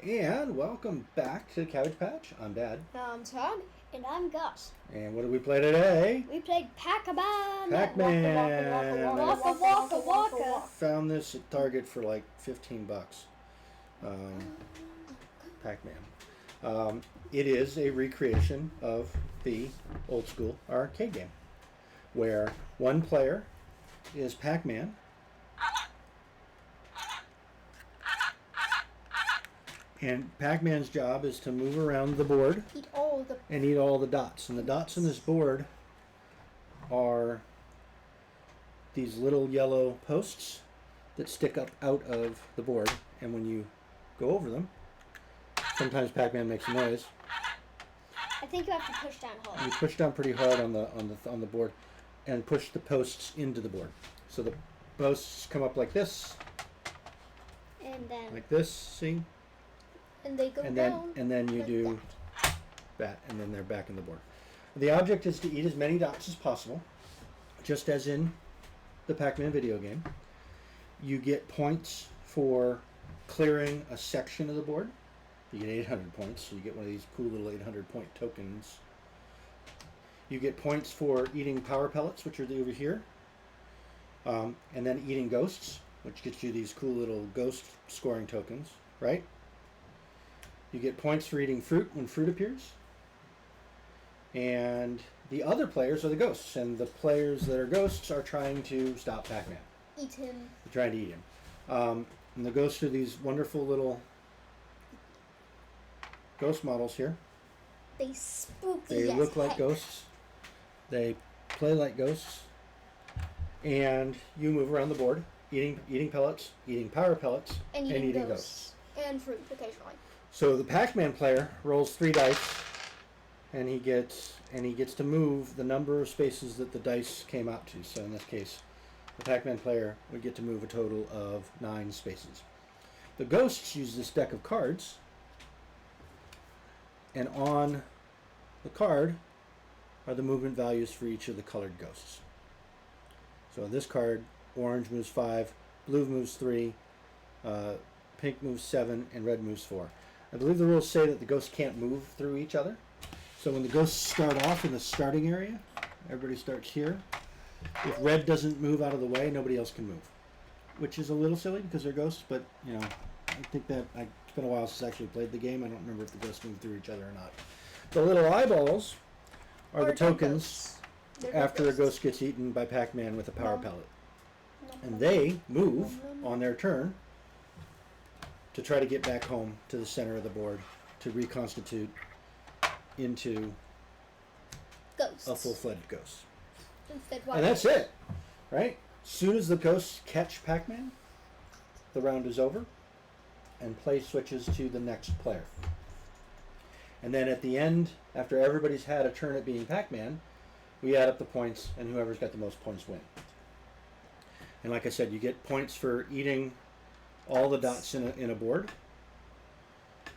And welcome back to Cabbage Patch. I'm Dad. I'm Tom. And I'm Gus. And what did we play today? We played Pac Man. Pac Man. Waka. Found this at Target for like $15. Pac Man. It is a recreation of the old school arcade game, where one player is Pac Man. And Pac-Man's job is to move around the board and eat all the dots. And the dots on this board are these little yellow posts that stick up out of the board. And when you go over them, sometimes Pac-Man makes a noise. I think you have to push down hard. You push down pretty hard on the board and push the posts into the board. So the posts come up like this. And then like this, see? And they go down. And then you like do that, and then they're back in the board. The object is to eat as many dots as possible, just as in the Pac-Man video game. You get points for clearing a section of the board. You get 800 points, so you get one of these cool little 800-point tokens. You get points for eating power pellets, which are over here, and then eating ghosts, which gets you these cool little ghost scoring tokens, right? You get points for eating fruit when fruit appears. And the other players are the ghosts. And the players that are ghosts are trying to stop Pac-Man. Eat him. They're trying to eat him. And the ghosts are these wonderful little ghost models here. They spooky. They look like ghosts. They play like ghosts. And you move around the board, eating pellets, eating power pellets, and eating ghosts. And fruit occasionally. So the Pac-Man player rolls 3 dice, and he gets to move the number of spaces that the dice came out to. So in this case, the Pac-Man player would get to move a total of 9 spaces. The ghosts use this deck of cards, and on the card are the movement values for each of the colored ghosts. So in this card, orange moves 5, blue moves 3, pink moves 7, and red moves 4. I believe the rules say that the ghosts can't move through each other. So when the ghosts start off in the starting area, everybody starts here. If red doesn't move out of the way, nobody else can move. Which is a little silly because they're ghosts, but you know, I think that it's been a while since I actually played the game. I don't remember if the ghosts move through each other or not. The little eyeballs are the tokens after a ghost gets eaten by Pac-Man with a power pellet. And they move on their turn to try to get back home to the center of the board to reconstitute into ghosts. A full-fledged ghost. And that's it, right? As soon as the ghosts catch Pac-Man, the round is over, and play switches to the next player. And then at the end, after everybody's had a turn at being Pac-Man, we add up the points, and whoever's got the most points win. And like I said, you get points for eating all the dots in a board.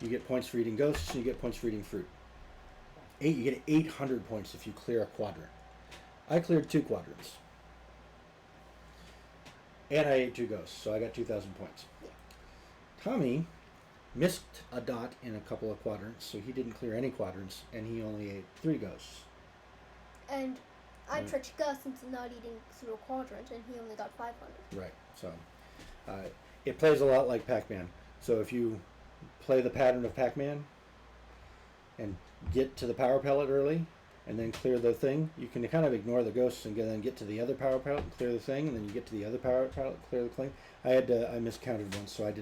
You get points for eating ghosts, and you get points for eating fruit. You get 800 points if you clear a quadrant. I cleared 2 quadrants. And I ate 2 ghosts, so I got 2,000 points. Yeah. Tommy missed a dot in a couple of quadrants, so he didn't clear any quadrants, and he only ate 3 ghosts. And I tricked Gus into not eating through a quadrant, and he only got 500. Right, so it plays a lot like Pac-Man. So if you play the pattern of Pac-Man and get to the power pellet early and then clear the thing, you can kind of ignore the ghosts and then get to the other power pellet and clear the thing, and then you get to the other power pellet, clear the thing. I miscounted once, so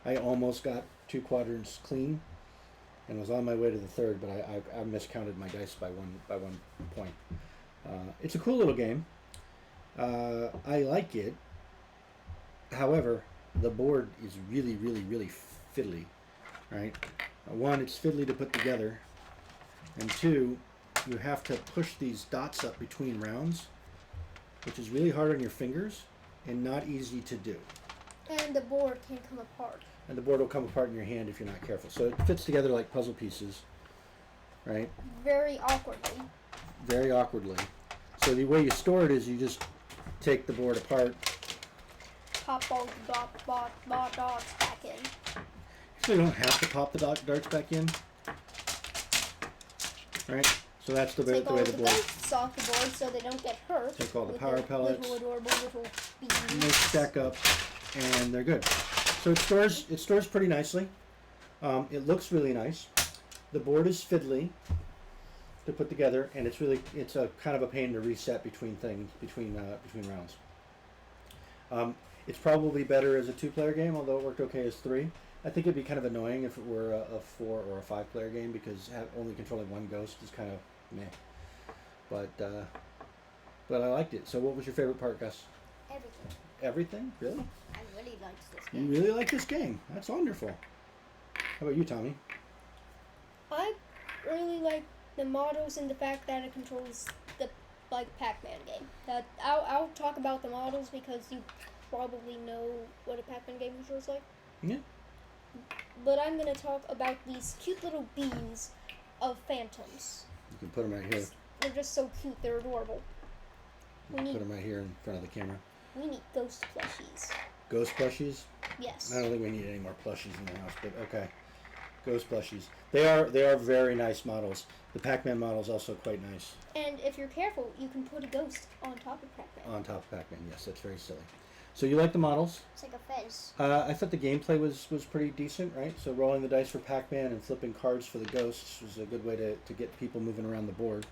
I almost got 2 quadrants clean and was on my way to the third, but I miscounted my dice by one point. It's a cool little game. I like it. However, the board is really, really, really fiddly, right? 1, it's fiddly to put together, and 2, you have to push these dots up between rounds, which is really hard on your fingers and not easy to do. And the board can come apart. And the board will come apart in your hand if you're not careful. So it fits together like puzzle pieces, right? Very awkwardly. Very awkwardly. So the way you store it is you just take the board apart, pop all the dots back in. So you don't have to pop the darts back in. Right? So that's the way Take all the the board. ghosts off the board so they don't get hurt. Take all the with power their pellets. Little adorable little beans. And they stack up, and they're good. So it stores pretty nicely. It looks really nice. The board is fiddly to put together, and it's a kind of a pain to reset between rounds. It's probably better as a 2-player game, although it worked okay as 3. I think it'd be kind of annoying if it were a 4 or a 5-player game because only controlling one ghost is kind of meh. But I liked it. So what was your favorite part, Gus? Everything. Everything? Really? I really liked this You game. really like this game. That's wonderful. How about you, Tommy? I really like the models and the fact that it controls the Pac Man game. I'll talk about the models because you probably know what a Pac Man game controls like. Yeah. But I'm gonna talk about these cute little beans of phantoms. You can put them right here. They're just so cute. They're adorable. You can put them right here in front of the camera. We need ghost plushies. Ghost plushies? Yes. I don't think we need any more plushies in the house, but okay. Ghost plushies. They are very nice models. The Pac Man model is also quite nice. And if you're careful, you can put a ghost on top of Pac Man. On top of Pac Man, yes, that's very silly. So you like the models? It's like a fez. I thought the gameplay was pretty decent, right? So rolling the dice for Pac Man and flipping cards for the ghosts was a good way to get people moving around the board.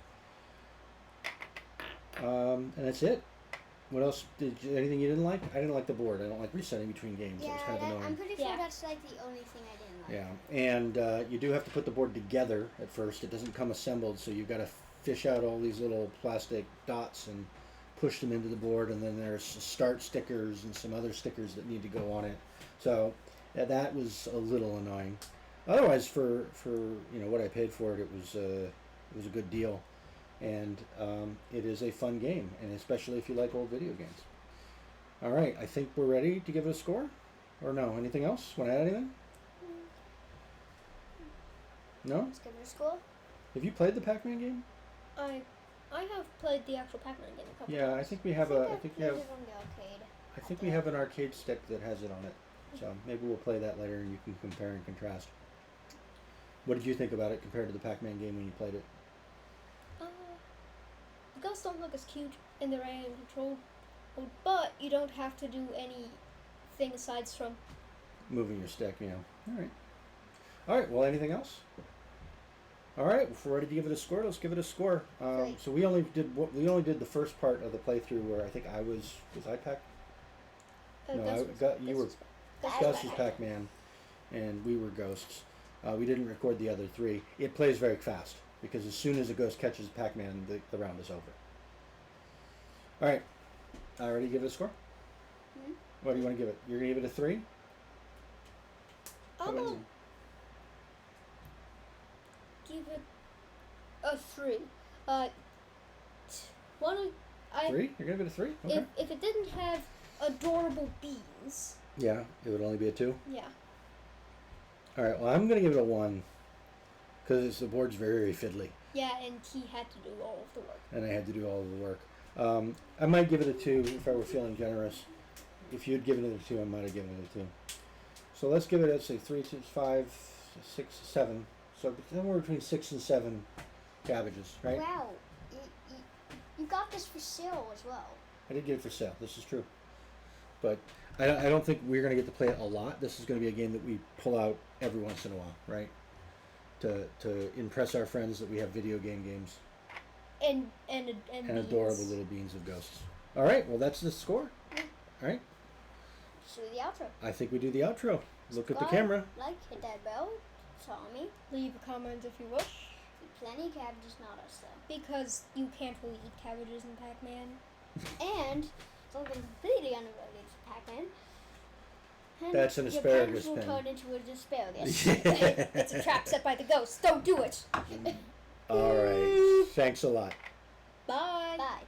And that's it. What else? Anything you didn't like? I didn't like the board. I don't like resetting between games. It was kind of annoying. I'm pretty sure Yeah. that's like the only thing I didn't like. Yeah, and you do have to put the board together at first. It doesn't come assembled, so you've got to fish out all these little plastic dots and push them into the board, and then there's start stickers and some other stickers that need to go on it. So that was a little annoying. Otherwise, for what I paid for it, it was a good deal, and it is a fun game, and especially if you like old video games. All right, I think we're ready to give it a score, or no? Anything else? Want to add anything? No? Let's give it a score. Have you played the Pac Man game? I have played the actual Pac Man game a couple Yeah, times. I think we have I played it on the arcade. I think we have an arcade stick that has it on it. So maybe we'll play that later and you can compare and contrast. What did you think about it compared to the Pac Man game when you played it? The ghosts don't look as cute in the random control mode, but you don't have to do anything aside from. Moving your stick, yeah. Alright. Alright, well, anything else? Alright, if we're ready to give it a score, let's give it a score. Great. So we only did the first part of the playthrough where I think was I Pac? No, you were Gus was Pac Man, and we were ghosts. We didn't record the other 3. It plays very fast because as soon as a ghost catches Pac Man, the round is over. All right, ready to give it a score? Hmm? What do you want to give it? You're gonna give it a 3? I'm gonna give it a 3. I 3? You're gonna give it a 3? Okay. if it didn't have adorable beans, Yeah, it would only be a 2. yeah. All right. Well, I'm gonna give it a 1 because the board's very fiddly, Yeah, and he had to do all of the work. and I had to do all of the work. I might give it a 2 if I were feeling generous. If you'd given it a 2, I might have given it a 2. So let's give it, let's say 3, 6, 5, 6, 7. So somewhere between 6 and 7 cabbages, right? Wow, you got this for sale as well. I did get it for sale. This is true. But I don't think we're going to get to play it a lot. This is going to be a game that we pull out every once in a while, right? To impress our friends that we have video games And and adorable little beans of ghosts. All right. Well, that's the score. All right. So the outro. I think we do the outro. Look at the Subscribe, camera. Like, hit that bell. Tommy. Leave a comment if you wish, Plenty of cabbages, not us though. because you can't really eat cabbages in Pac Man. And something completely unrelated to Pac-Man. And That's an your asparagus cabbages will pin. turn into an asparagus. It's a trap set by the ghosts. Don't do it. All right. Thanks a lot. Bye. Bye.